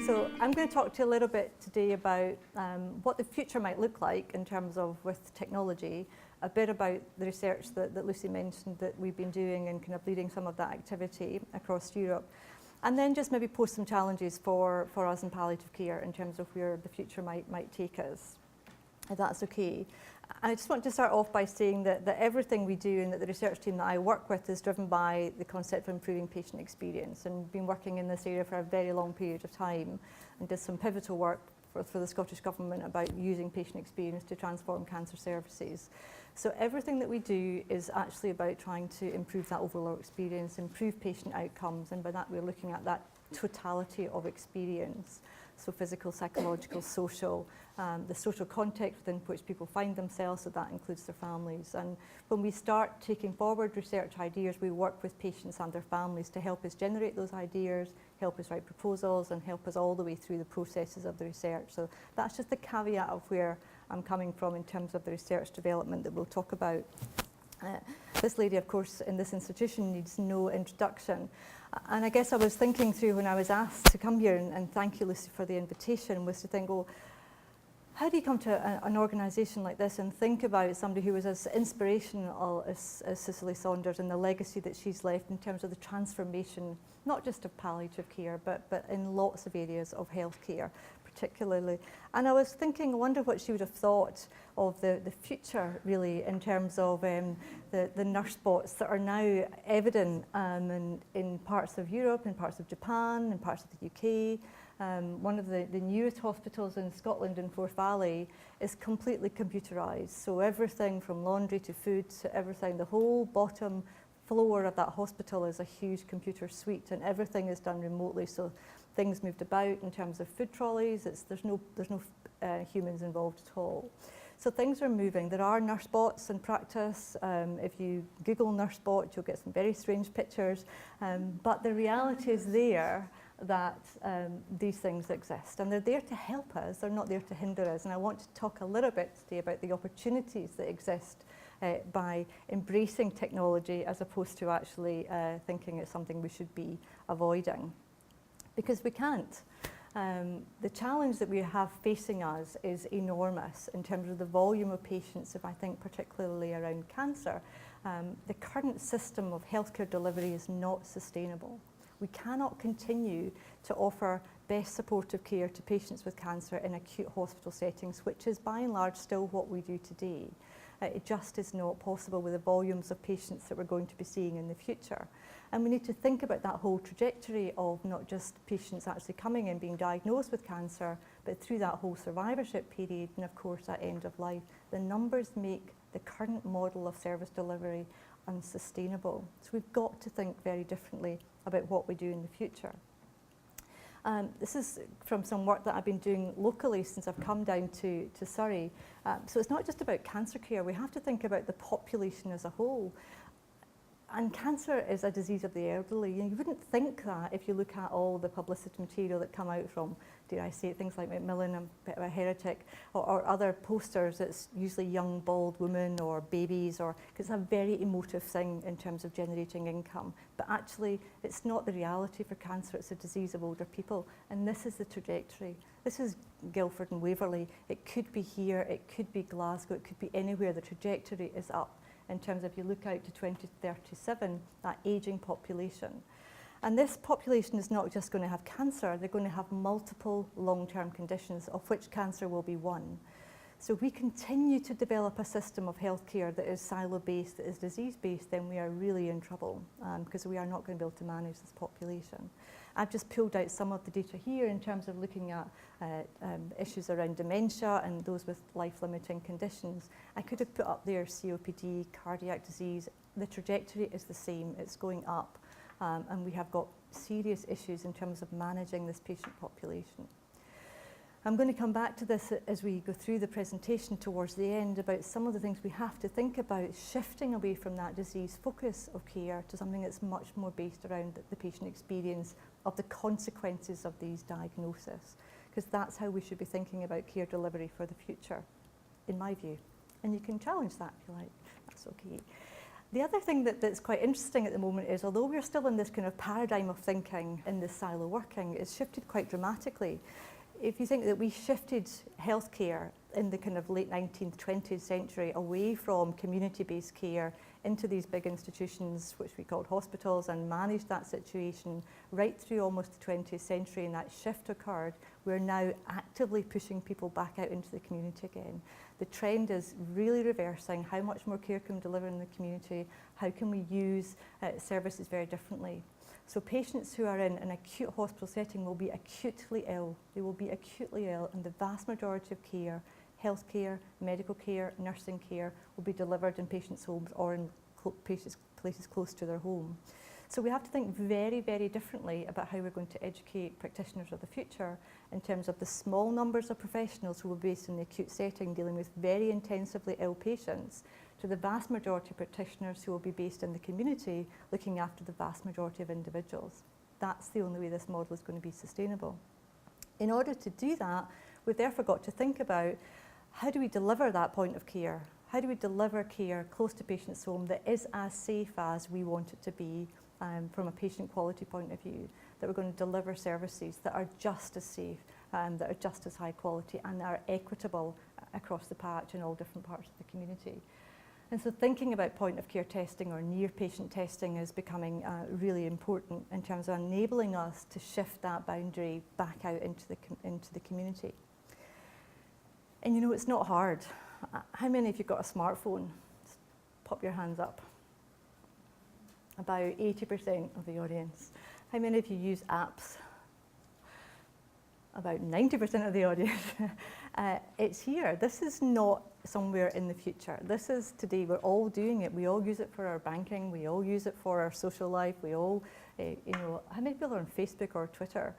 So I'm going to talk to you a little bit today about what the future might look like in terms of with technology, a bit about the research that Lucy mentioned that we've been doing and kind of leading some of that activity across Europe, and then just maybe pose some challenges for us in palliative care in terms of where the future might take us, if that's okay. I just want to start off by saying that everything we do and that the research team that I work with is driven by the concept of improving patient experience, and been working in this area for a very long period of time and did some pivotal work for the Scottish Government about using patient experience to transform cancer services. So everything that we do is actually about trying to improve that overall experience, improve patient outcomes, and by that we're looking at that totality of experience. So physical, psychological, social, the social context within which people find themselves, so that includes their families. And when we start taking forward research ideas, we work with patients and their families to help us generate those ideas, help us write proposals, and help us all the way through the processes of the research. So that's just the caveat of where I'm coming from in terms of the research development that we'll talk about. This lady, of course, in this institution needs no introduction. And I guess I was thinking through when I was asked to come here, and thank you, Lucy, for the invitation, was to think, well, how do you come to an organisation like this and think about somebody who was as inspirational as Cicely Saunders and the legacy that she's left in terms of the transformation, not just of palliative care, but in lots of areas of healthcare, particularly. And I was thinking, I wonder what she would have thought of the future, really, in terms of the nurse spots that are now evident in parts of Europe, in parts of Japan, in parts of the UK. One of the newest hospitals in Scotland in Forth Valley is completely computerised. So everything from laundry to food to everything, the whole bottom floor of that hospital is a huge computer suite, and everything is done remotely. So things moved about in terms of food trolleys. There's no humans involved at all. So things are moving. There are nurse bots in practice. If you Google nurse bot, you'll get some very strange pictures. But the reality is there that these things exist, and they're there to help us. They're not there to hinder us. And I want to talk a little bit today about the opportunities that exist by embracing technology as opposed to actually thinking it's something we should be avoiding. Because we can't. The challenge that we have facing us is enormous in terms of the volume of patients, if I think particularly around cancer. The current system of healthcare delivery is not sustainable. We cannot continue to offer best supportive care to patients with cancer in acute hospital settings, which is by and large still what we do today. It just is not possible with the volumes of patients that we're going to be seeing in the future. And we need to think about that whole trajectory of not just patients actually coming in being diagnosed with cancer, but through that whole survivorship period and of course at end of life. The numbers make the current model of service delivery unsustainable. So we've got to think very differently about what we do in the future. This is from some work that I've been doing locally since I've come down to Surrey. So it's not just about cancer care. We have to think about the population as a whole. And cancer is a disease of the elderly. You wouldn't think that if you look at all the publicity material that come out from, dare I say, things like Macmillan, a bit of a heretic, or other posters. It's usually young, bald women or babies, because it's a very emotive thing in terms of generating income. But actually, it's not the reality for cancer. It's a disease of older people. And this is the trajectory. This is Guildford and Waverley. It could be here. It could be Glasgow. It could be anywhere. The trajectory is up. In terms of, if you look out to 2037, that ageing population. And this population is not just going to have cancer, they're going to have multiple long-term conditions, of which cancer will be one. So if we continue to develop a system of healthcare that is silo-based, that is disease-based, then we are really in trouble, because we are not going to be able to manage this population. I've just pulled out some of the data here in terms of looking at issues around dementia and those with life-limiting conditions. I could have put up there COPD, cardiac disease. The trajectory is the same. It's going up. And we have got serious issues in terms of managing this patient population. I'm going to come back to this as we go through the presentation towards the end about some of the things we have to think about shifting away from that disease focus of care to something that's much more based around the patient experience of the consequences of these diagnoses, because that's how we should be thinking about care delivery for the future, in my view. And you can challenge that if you like, that's okay. The other thing that's quite interesting at the moment is, although we're still in this kind of paradigm of thinking in this silo working, it's shifted quite dramatically. If you think that we shifted healthcare in the kind of late 19th, 20th century away from community-based care into these big institutions, which we called hospitals, and managed that situation right through almost the 20th century, and that shift occurred, we're now actively pushing people back out into the community again. The trend is really reversing. How much more care can we deliver in the community? How can we use services very differently? So patients who are in an acute hospital setting will be acutely ill. They will be acutely ill, and the vast majority of care, healthcare, medical care, nursing care, will be delivered in patients' homes or in places close to their home. So we have to think very, very differently about how we're going to educate practitioners of the future in terms of the small numbers of professionals who will be based in the acute setting dealing with very intensively ill patients, to the vast majority of practitioners who will be based in the community looking after the vast majority of individuals. That's the only way this model is going to be sustainable. In order to do that, we've therefore got to think about how do we deliver that point of care? How do we deliver care close to patients' home that is as safe as we want it to be from a patient quality point of view, that we're going to deliver services that are just as safe, that are just as high quality, and that are equitable across the patch in all different parts of the community. And so thinking about point of care testing or near patient testing is becoming really important in terms of enabling us to shift that boundary back out into the community. And you know, it's not hard. How many of you got a smartphone? Just pop your hands up. About 80% of the audience. How many of you use apps? About 90% of the audience. It's here. This is not somewhere in the future. This is today. We're all doing it. We all use it for our banking. We all use it for our social life. We all, you know, how many people are on Facebook or Twitter?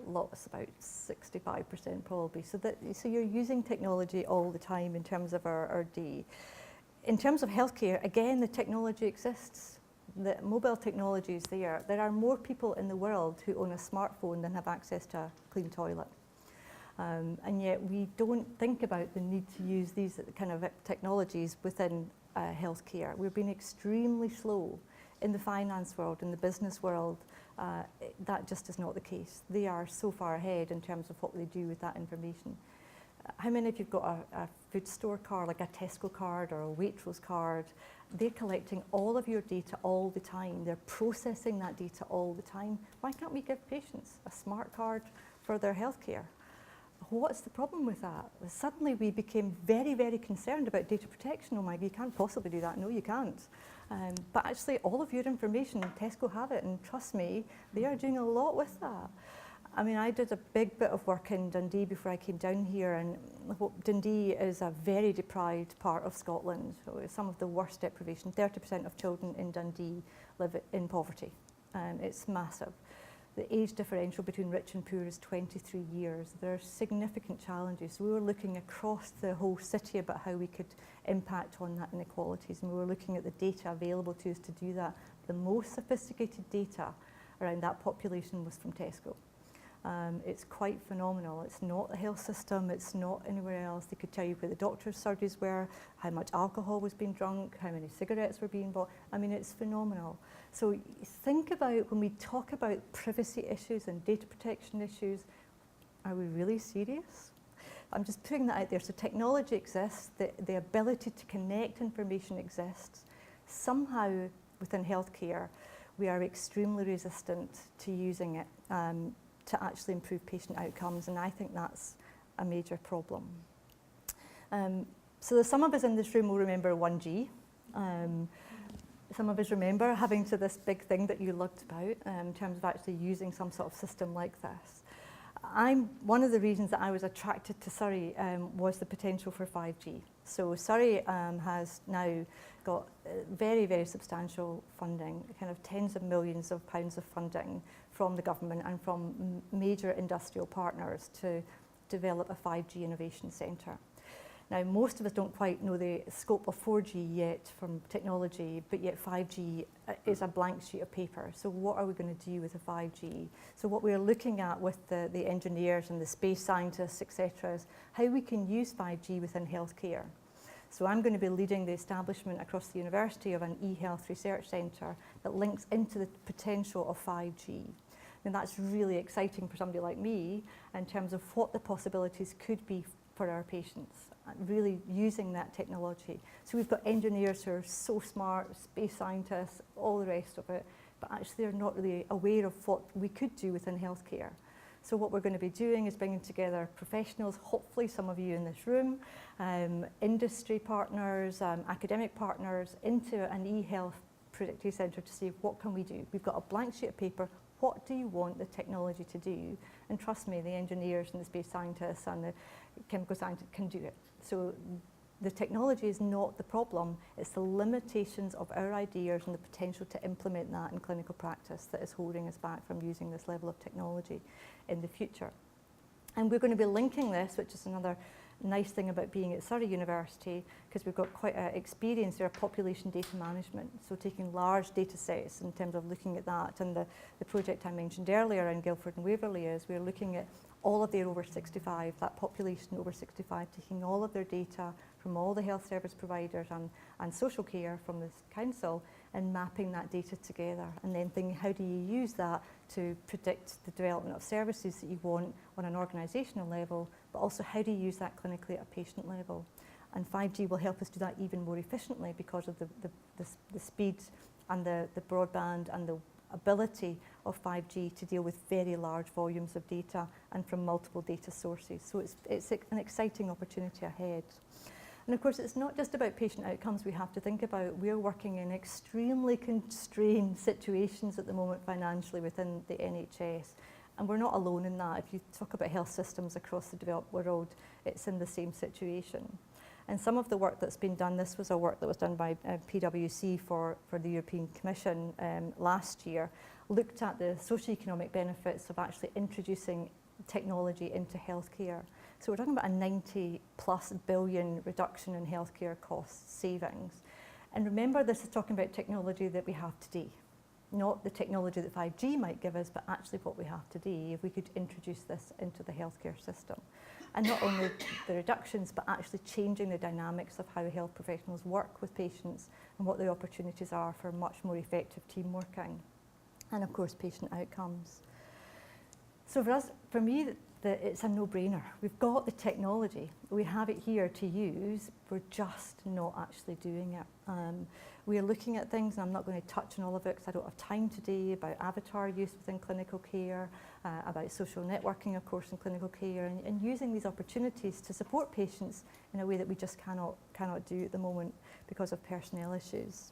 Lots, about 65% probably. So you're using technology all the time in terms of our day. In terms of healthcare, again, the technology exists. The mobile technology is there. There are more people in the world who own a smartphone than have access to a clean toilet. And yet we don't think about the need to use these kind of technologies within healthcare. We're being extremely slow in the finance world, in the business world. That just is not the case. They are so far ahead in terms of what they do with that information. How many of you have got a food store card, like a Tesco card or a Waitrose card? They're collecting all of your data all the time. They're processing that data all the time. Why can't we give patients a smart card for their healthcare? What's the problem with that? Suddenly we became very, very concerned about data protection. Oh my, you can't possibly do that. No, you can't. But actually all of your information, Tesco have it, and trust me, they are doing a lot with that. I mean, I did a big bit of work in Dundee before I came down here, and Dundee is a very deprived part of Scotland. So some of the worst deprivation. 30% of children in Dundee live in poverty. It's massive. The age differential between rich and poor is 23 years. There are significant challenges. So we were looking across the whole city about how we could impact on that inequalities, and we were looking at the data available to us to do that. The most sophisticated data around that population was from Tesco. It's quite phenomenal. It's not the health system, it's not anywhere else. They could tell you where the doctor's surgeries were, how much alcohol was being drunk, how many cigarettes were being bought. I mean, it's phenomenal. So think about when we talk about privacy issues and data protection issues, are we really serious? I'm just putting that out there. So technology exists, the ability to connect information exists. Somehow within healthcare, we are extremely resistant to using it to actually improve patient outcomes, and I think that's a major problem. So some of us in this room will remember 1G. Some of us remember having to this big thing that you looked about in terms of actually using some sort of system like this. One of the reasons that I was attracted to Surrey was the potential for 5G. So Surrey has now got very, very substantial funding, kind of tens of millions of pounds of funding from the government and from major industrial partners to develop a 5G innovation centre. Now, most of us don't quite know the scope of 4G yet from technology, but yet 5G is a blank sheet of paper. So what are we going to do with the 5G? So what we're looking at with the engineers and the space scientists, etc., is how we can use 5G within healthcare. So I'm going to be leading the establishment across the university of an e-health research centre that links into the potential of 5G. And that's really exciting for somebody like me in terms of what the possibilities could be for our patients, really using that technology. So we've got engineers who are so smart, space scientists, all the rest of it, but actually they're not really aware of what we could do within healthcare. So what we're going to be doing is bringing together professionals, hopefully some of you in this room, industry partners, academic partners, into an e-health predictive centre to see what can we do. We've got a blank sheet of paper. What do you want the technology to do? And trust me, the engineers and the space scientists and the chemical scientists can do it. So the technology is not the problem, it's the limitations of our ideas and the potential to implement that in clinical practice that is holding us back from using this level of technology in the future. And we're going to be linking this, which is another nice thing about being at Surrey University, because we've got quite an experience there of population data management, so taking large data sets in terms of looking at that. And the project I mentioned earlier in Guildford and Waverley is we're looking at all of their over 65, that population over 65, taking all of their data from all the health service providers and social care from this council and mapping that data together, and then thinking how do you use that to predict the development of services that you want on an organisational level, but also how do you use that clinically at a patient level. And 5G will help us do that even more efficiently because of the speed and the broadband and the ability of 5G to deal with very large volumes of data and from multiple data sources. So it's an exciting opportunity ahead. And of course, it's not just about patient outcomes we have to think about. We're working in extremely constrained situations at the moment financially within the NHS. And we're not alone in that. If you talk about health systems across the developed world, it's in the same situation. And some of the work that's been done, this was a work that was done by PwC for the European Commission last year, looked at the socioeconomic benefits of actually introducing technology into healthcare. So we're talking about a 90+ billion reduction in healthcare cost savings. And remember, this is talking about technology that we have today, not the technology that 5G might give us, but actually what we have today, if we could introduce this into the healthcare system. And not only the reductions, but actually changing the dynamics of how health professionals work with patients and what the opportunities are for much more effective team working. And of course, patient outcomes. So for me, it's a no-brainer. We've got the technology, we have it here to use, we're just not actually doing it. We're looking at things, and I'm not going to touch on all of it because I don't have time today, about avatar use within clinical care, about social networking, of course, in clinical care, and using these opportunities to support patients in a way that we just cannot do at the moment because of personnel issues.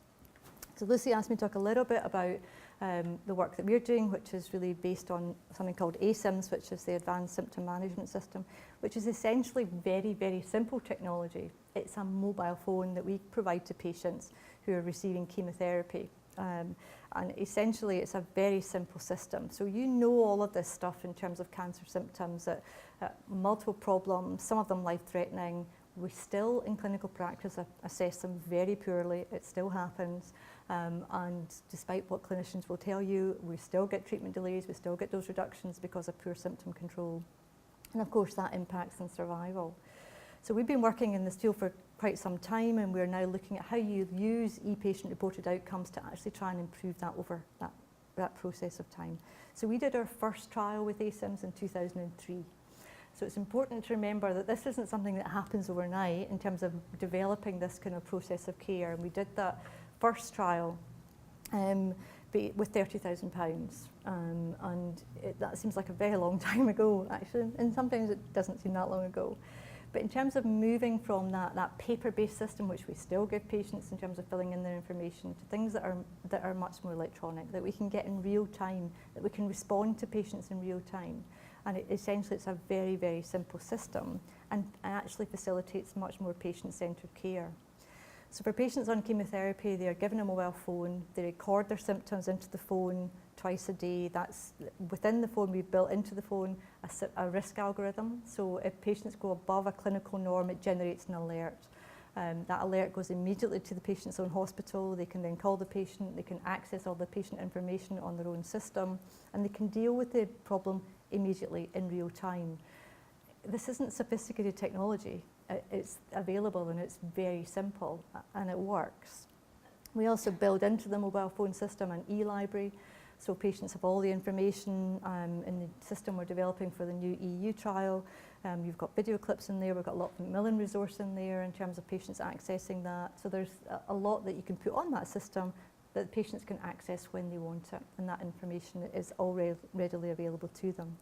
So Lucy asked me to talk a little bit about the work that we're doing, which is really based on something called ASIMS, which is the Advanced Symptom Management System, which is essentially very, very simple technology. It's a mobile phone that we provide to patients who are receiving chemotherapy. And essentially, it's a very simple system. So you know all of this stuff in terms of cancer symptoms, that multiple problems, some of them life-threatening. We still, in clinical practice, assess them very poorly. It still happens. And despite what clinicians will tell you, we still get treatment delays, we still get dose reductions because of poor symptom control. And of course, that impacts on survival. So we've been working in this field for quite some time, and we're now looking at how you use e-patient reported outcomes to actually try and improve that over that process of time. So we did our first trial with ASIMS in 2003. So it's important to remember that this isn't something that happens overnight in terms of developing this kind of process of care. And we did that first trial with £30,000. And that seems like a very long time ago, actually, and sometimes it doesn't seem that long ago. But in terms of moving from that paper-based system, which we still give patients in terms of filling in their information, to things that are much more electronic, that we can get in real time, that we can respond to patients in real time. And essentially, it's a very, very simple system and actually facilitates much more patient-centred care. So for patients on chemotherapy, they are given a mobile phone, they record their symptoms into the phone twice a day. That's within the phone, we've built into the phone a risk algorithm. So if patients go above a clinical norm, it generates an alert. That alert goes immediately to the patient's own hospital. They can then call the patient, they can access all the patient information on their own system, and they can deal with the problem immediately in real time. This isn't sophisticated technology. it's available and it's very simple and it works. We also build into the mobile phone system an e-library, so patients have all the information in the system we're developing for the new EU trial. You've got video clips in there, we've got a lot of Macmillan resource in there in terms of patients accessing that. So there's a lot that you can put on that system that patients can access when they want it, and that information is all readily available to them.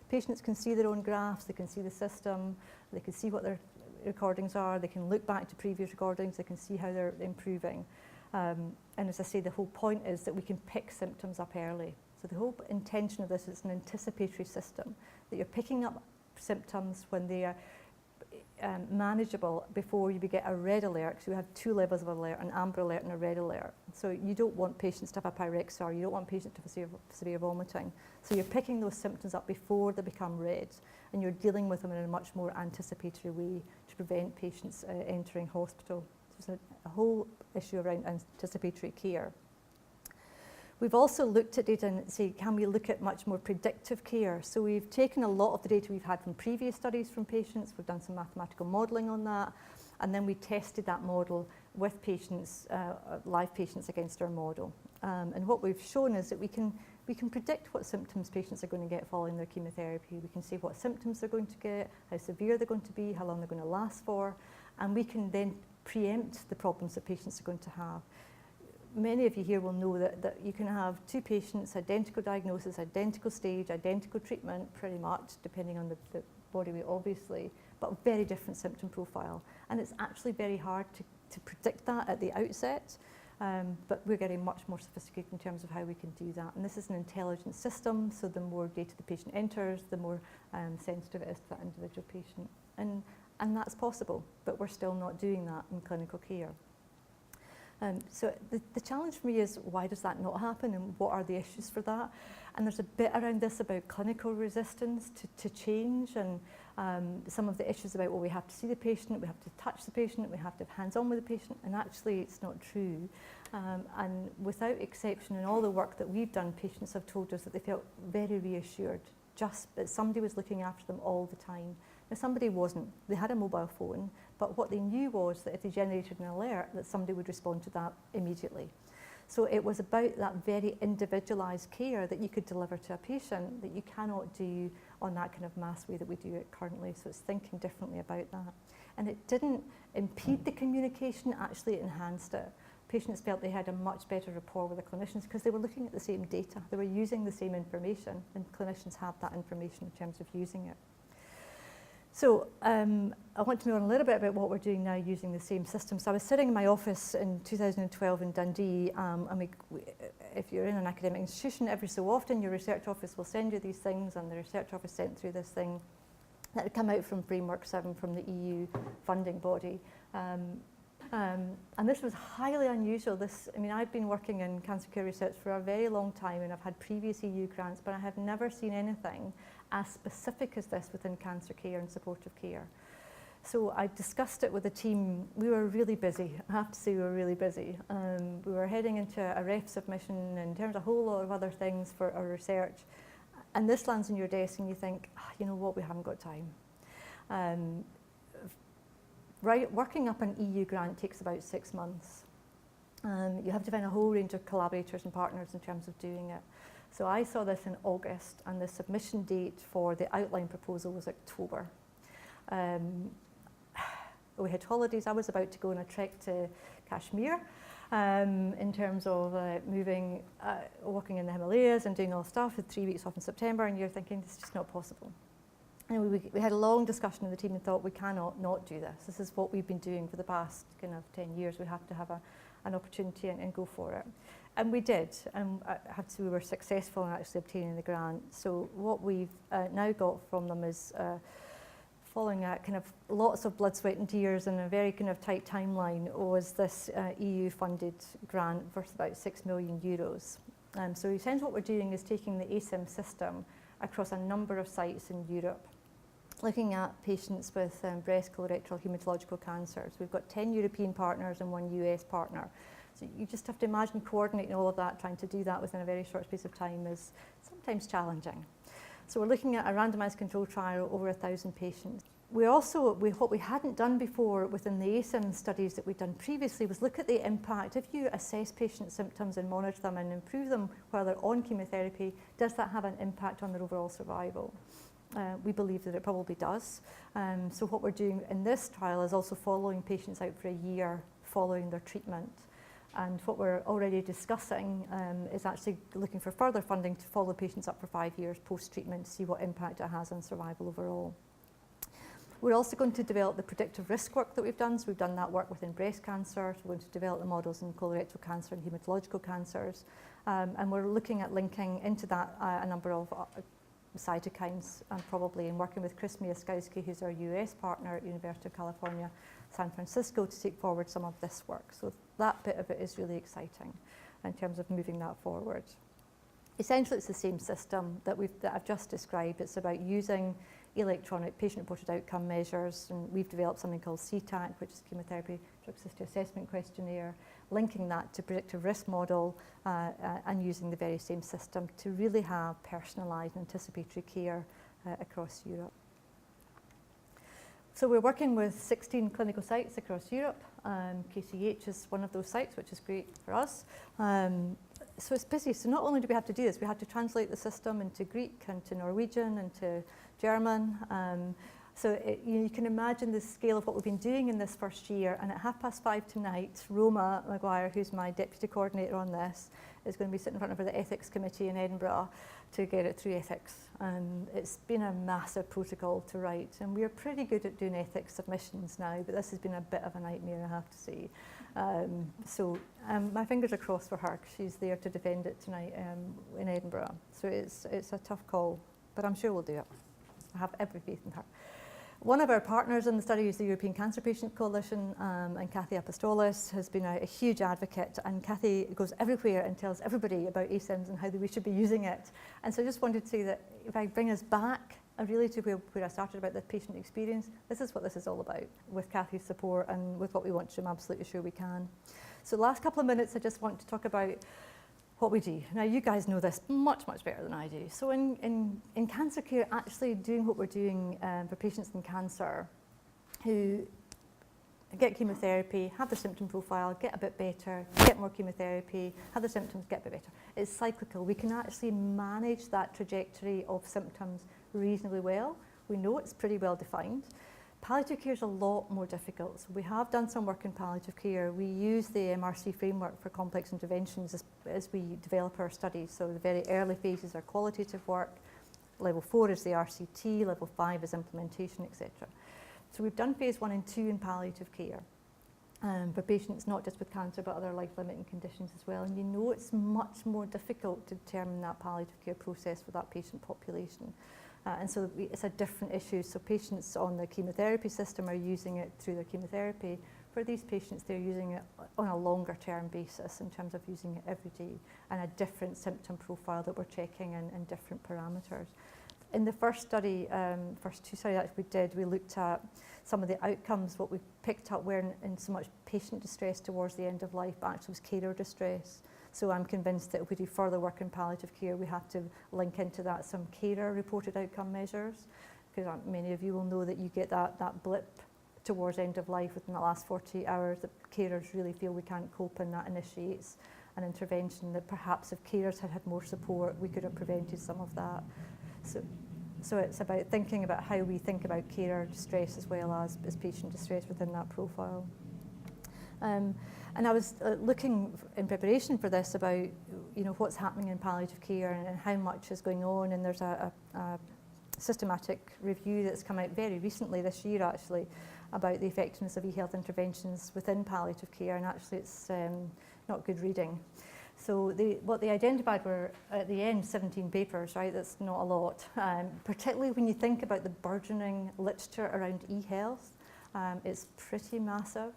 Patients can see their own graphs, they can see the system, they can see what their recordings are, they can look back to previous recordings, they can see how they're improving. And as I say, the whole point is that we can pick symptoms up early. So the whole intention of this is an anticipatory system, that you're picking up symptoms when they are manageable before you get a red alert. So we have two levels of alert, an amber alert and a red alert. So you don't want patients to have a pyrexia, you don't want patients to have severe vomiting. So you're picking those symptoms up before they become red, and you're dealing with them in a much more anticipatory way to prevent patients entering hospital. So there's a whole issue around anticipatory care. We've also looked at data and say, can we look at much more predictive care? So we've taken a lot of the data we've had from previous studies from patients, we've done some mathematical modelling on that, and then we tested that model with patients, live patients against our model. And what we've shown is that we can predict what symptoms patients are going to get following their chemotherapy. We can say what symptoms they're going to get, how severe they're going to be, how long they're going to last for, and we can then preempt the problems that patients are going to have. Many of you here will know that you can have two patients, identical diagnosis, identical stage, identical treatment, pretty much, depending on the body weight, obviously, but very different symptom profile. And it's actually very hard to predict that at the outset, but we're getting much more sophisticated in terms of how we can do that. And this is an intelligent system, so the more data the patient enters, the more sensitive it is to that individual patient. And that's possible, but we're still not doing that in clinical care. So the challenge for me is, why does that not happen, and what are the issues for that? And there's a bit around this about clinical resistance to change, and some of the issues about, well, we have to see the patient, we have to touch the patient, we have to have hands-on with the patient, and actually it's not true. And without exception, in all the work that we've done, patients have told us that they felt very reassured, just that somebody was looking after them all the time. Now, somebody wasn't. They had a mobile phone, but what they knew was that if they generated an alert, that somebody would respond to that immediately. So it was about that very individualised care that you could deliver to a patient that you cannot do on that kind of mass way that we do it currently. So it's thinking differently about that. And it didn't impede the communication, actually it enhanced it. Patients felt they had a much better rapport with the clinicians because they were looking at the same data. They were using the same information, and clinicians have that information in terms of using it. So I want to know a little bit about what we're doing now using the same system. So I was sitting in my office in 2012 in Dundee, and if you're in an academic institution, every so often your research office will send you these things, and the research office sent through this thing that had come out from Framework 7 from the EU funding body. And this was highly unusual. I've been working in cancer care research for a very long time, and I've had previous EU grants, but I have never seen anything as specific as this within cancer care and supportive care. So I discussed it with the team. We were really busy. I have to say we were really busy. We were heading into a ref submission in terms of a whole lot of other things for our research. And this lands on your desk and you think, you know what, we haven't got time. Working up an EU grant takes about 6 months. You have to find a whole range of collaborators and partners in terms of doing it. So I saw this in August, and the submission date for the outline proposal was October. We had holidays. I was about to go on a trek to Kashmir in terms of working in the Himalayas and doing all stuff with 3 weeks off in September, and you're thinking, this is just not possible. And we had a long discussion in the team and thought, we cannot not do this. This is what we've been doing for the past 10 years. We have to have an opportunity and go for it. And we did, and I have to say we were successful in actually obtaining the grant. So what we've now got from them is, following lots of blood, sweat and tears and a very tight timeline, was this EU-funded grant worth about €6 million. So essentially what we're doing is taking the ASIM system across a number of sites in Europe, looking at patients with breast, colorectal, hematological cancers. We've got 10 European partners and 1 US partner. So you just have to imagine coordinating all of that, trying to do that within a very short space of time is sometimes challenging. So we're looking at a randomized control trial over 1,000 patients. what we hadn't done before within the ASIM studies that we'd done previously was look at the impact. If you assess patient symptoms and monitor them and improve them while they're on chemotherapy, does that have an impact on their overall survival? We believe that it probably does. So what we're doing in this trial is also following patients out for a year following their treatment. And what we're already discussing is actually looking for further funding to follow patients up for 5 years post-treatment to see what impact it has on survival overall. We're also going to develop the predictive risk work that we've done. So we've done that work within breast cancer. So we're going to develop the models in colorectal cancer and hematological cancers. And we're looking at linking into that a number of cytokines, and probably in working with Chris Miaskowski, who's our US partner at University of California, San Francisco, to take forward some of this work. So that bit of it is really exciting in terms of moving that forward. Essentially, it's the same system that I've just described. It's about using electronic patient-reported outcome measures, and we've developed something called CTAC, which is Chemotherapy Toxicity Assessment Questionnaire, linking that to predictive risk model and using the very same system to really have personalised anticipatory care across Europe. So we're working with 16 clinical sites across Europe. KCH is one of those sites, which is great for us. So it's busy. So not only do we have to do this, we have to translate the system into Greek and to Norwegian and to German. So you can imagine the scale of what we've been doing in this first year. And at 5:30 tonight, Roma Maguire, who's my deputy coordinator on this, is going to be sitting in front of the ethics committee in Edinburgh to get it through ethics. And it's been a massive protocol to write. And we're pretty good at doing ethics submissions now, but this has been a bit of a nightmare, I have to say. So my fingers are crossed for her, 'cause she's there to defend it tonight in Edinburgh. So it's a tough call, but I'm sure we'll do it. I have every faith in her. One of our partners in the study is the European Cancer Patient Coalition, and Kathy Apostolos has been a huge advocate, and Kathy goes everywhere and tells everybody about ASIMS and how we should be using it. And so I just wanted to say that if I bring us back really to where I started about the patient experience, this is what this is all about, with Kathy's support and with what we want to do. I'm absolutely sure we can. So the last couple of minutes, I just want to talk about what we do. Now, you guys know this much, much better than I do. So in cancer care, actually doing what we're doing for patients in cancer who get chemotherapy, have their symptom profile, get a bit better, get more chemotherapy, have their symptoms get a bit better. It's cyclical. We can actually manage that trajectory of symptoms reasonably well. We know it's pretty well defined. Palliative care is a lot more difficult. So we have done some work in palliative care. We use the MRC framework for complex interventions as we develop our studies. So the very early phases are qualitative work. Level 4 is the RCT, level 5 is implementation, etc. So we've done phase 1 and 2 in palliative care for patients not just with cancer but other life-limiting conditions as well. And you know it's much more difficult to determine that palliative care process for that patient population. And so it's a different issue. So patients on the chemotherapy system are using it through their chemotherapy. For these patients, they're using it on a longer term basis in terms of using it every day, and a different symptom profile that we're checking and different parameters. In the first study, first 2 studies that we did, we looked at some of the outcomes. What we picked up weren't in so much patient distress towards the end of life, but actually was carer distress. So I'm convinced that if we do further work in palliative care, we have to link into that some carer reported outcome measures, because many of you will know that you get that blip towards end of life within the last 48 hours that carers really feel we can't cope, and that initiates an intervention that perhaps if carers had had more support, we could have prevented some of that. So it's about thinking about how we think about carer distress as well as patient distress within that profile. And I was looking in preparation for this about what's happening in palliative care and how much is going on, and there's a systematic review that's come out very recently this year actually about the effectiveness of e-health interventions within palliative care, and actually it's not good reading. So what they identified were at the end 17 papers, right? That's not a lot, particularly when you think about the burgeoning literature around e-health. It's pretty massive.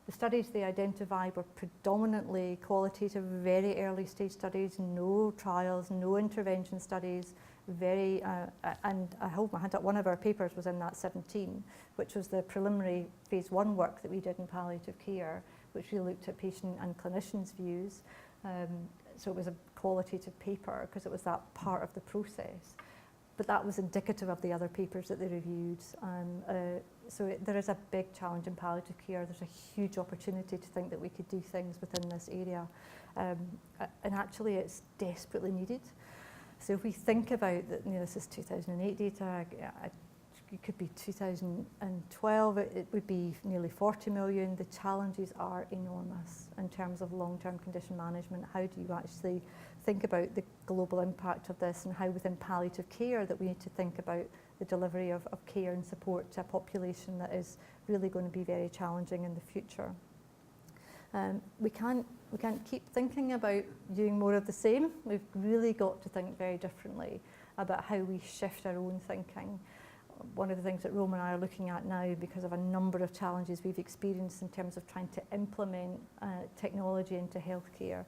The studies they identified were predominantly qualitative, very early stage studies, no trials, no intervention studies, and I hold my hand up, one of our papers was in that 17, which was the preliminary phase 1 work that we did in palliative care, which we looked at patient and clinicians' views. So it was a qualitative paper because it was that part of the process. but that was indicative of the other papers that they reviewed. So there is a big challenge in palliative care. There's a huge opportunity to think that we could do things within this area. And actually it's desperately needed. So if we think about that, this is 2008 data, it could be 2012, it would be nearly 40 million. The challenges are enormous in terms of long-term condition management. How do you actually think about the global impact of this, and how within palliative care that we need to think about the delivery of care and support to a population that is really going to be very challenging in the future. We can't keep thinking about doing more of the same. We've really got to think very differently about how we shift our own thinking. One of the things that Roma and I are looking at now, because of a number of challenges we've experienced in terms of trying to implement technology into healthcare,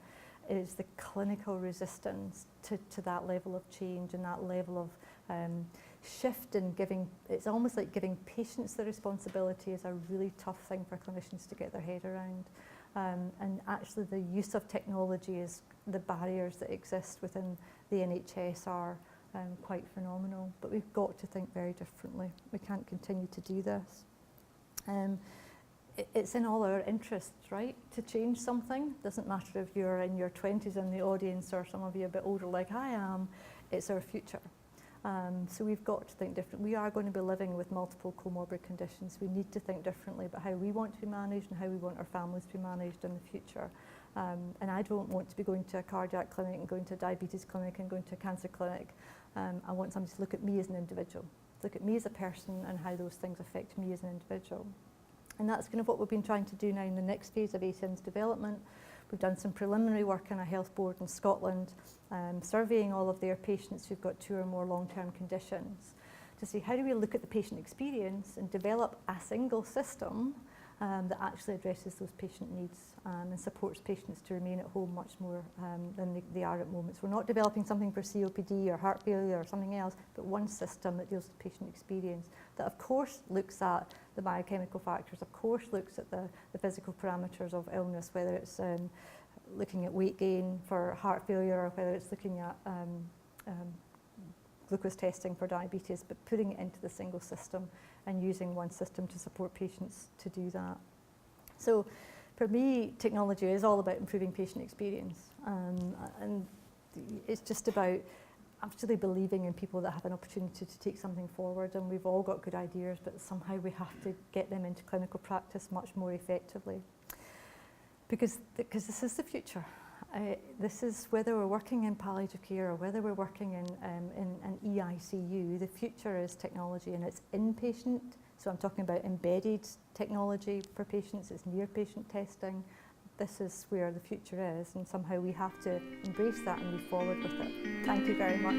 is the clinical resistance to that level of change and that level of shift in giving. It's almost like giving patients the responsibility is a really tough thing for clinicians to get their head around. And actually the use of technology, is the barriers that exist within the NHS are quite phenomenal, but we've got to think very differently. We can't continue to do this. It's in all our interests, right, to change something. Doesn't matter if you're in your 20s in the audience or some of you a bit older like I am, it's our future. So we've got to think differently. We are going to be living with multiple comorbid conditions. We need to think differently about how we want to be managed and how we want our families to be managed in the future. And I don't want to be going to a cardiac clinic and going to a diabetes clinic and going to a cancer clinic. I want somebody to look at me as an individual, look at me as a person and how those things affect me as an individual. And that's kind of what we've been trying to do now in the next phase of ACIN's development. We've done some preliminary work in a health board in Scotland, surveying all of their patients who've got 2 or more long-term conditions, to see how do we look at the patient experience and develop a single system that actually addresses those patient needs and supports patients to remain at home much more than they are at moments. We're not developing something for COPD or heart failure or something else, but one system that deals with patient experience, that of course looks at the biochemical factors, of course looks at the physical parameters of illness, whether it's looking at weight gain for heart failure or whether it's looking at glucose testing for diabetes, but putting it into the single system and using one system to support patients to do that. So for me, technology is all about improving patient experience, and it's just about actually believing in people that have an opportunity to take something forward. And we've all got good ideas, but somehow we have to get them into clinical practice much more effectively, because this is the future. This is, whether we're working in palliative care or whether we're working in an EICU, the future is technology, and it's inpatient. So I'm talking about embedded technology for patients, it's near patient testing. This is where the future is, and somehow we have to embrace that and move forward with it. Thank you very much.